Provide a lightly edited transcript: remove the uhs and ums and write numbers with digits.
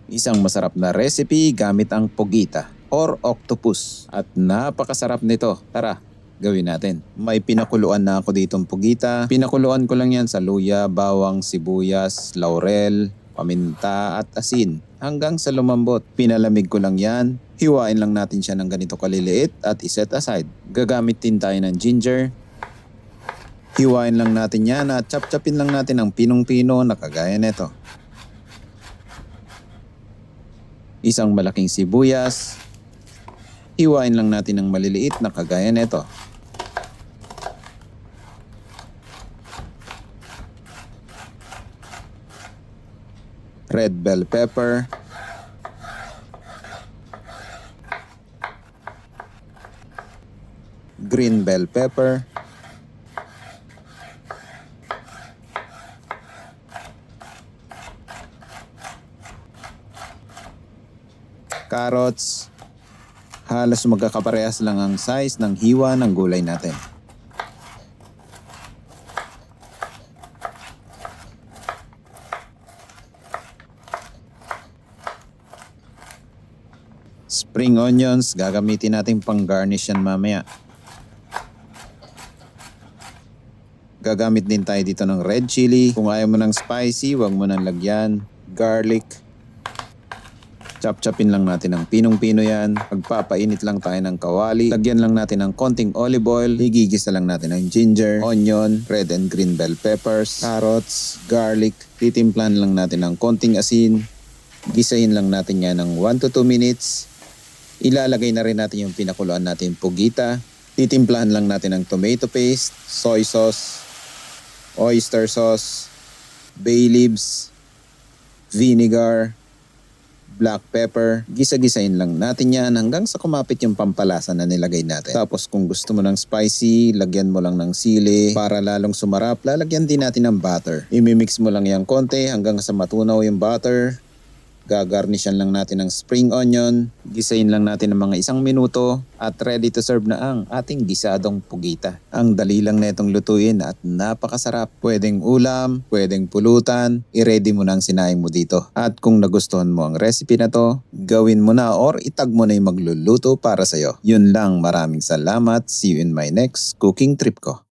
Isang masarap na recipe gamit ang pogita or octopus. At napakasarap nito. Tara, gawin natin. May pinakuluan na ako ditong pogita. Pinakuluan ko lang yan sa luya, bawang, sibuyas, laurel, paminta at asin. Hanggang sa lumambot. Pinalamig ko lang yan. Hiwain lang natin siya ng ganito kaliliit at iset aside. Gagamit din tayo ng ginger. Hiwain lang natin yan at chop-chopin lang natin ang pinong-pino na kagaya nito. Isang malaking sibuyas. Hiwain lang natin ng maliliit na kagaya nito. Red bell pepper. Green bell pepper. Carrots. Halos magkakaparehas lang ang size ng hiwa ng gulay natin. Spring onions, gagamitin natin pang garnish yan mamaya. Gagamit din tayo dito ng red chili. Kung ayaw mo ng spicy, wag mo nang lagyan. Garlic. Chop-chopin lang natin ang pinong-pino yan. Pagpapainit lang tayo ng kawali. Lagyan lang natin ng konting olive oil. Igigisa lang natin ng ginger, onion, red and green bell peppers, carrots, garlic. Titimplan lang natin ng konting asin. Gisahin lang natin yan ng 1 to 2 minutes. Ilalagay na rin natin yung pinakuluan natin pogita. Titimplahan lang natin ng tomato paste, soy sauce, oyster sauce, bay leaves, vinegar, black pepper. Gisa-gisain lang natin yan hanggang sa kumapit yung pampalasa na nilagay natin. Tapos kung gusto mo ng spicy, lagyan mo lang ng sili. Para lalong sumarap, lalagyan din natin ng butter. Imimix mo lang yung konti hanggang sa matunaw yung butter. Gagarnishan lang natin ng spring onion. Gisain lang natin ng mga 1 minuto at ready to serve na ang ating gisadong pugita. Ang dali lang na itong lutuin at napakasarap. Pwedeng ulam, pwedeng pulutan. I-ready mo na ang sinaing mo dito. At kung nagustuhan mo ang recipe na to, gawin mo na or itag mo na yung magluluto para sa'yo. Yun lang, maraming salamat. See you in my next cooking trip ko.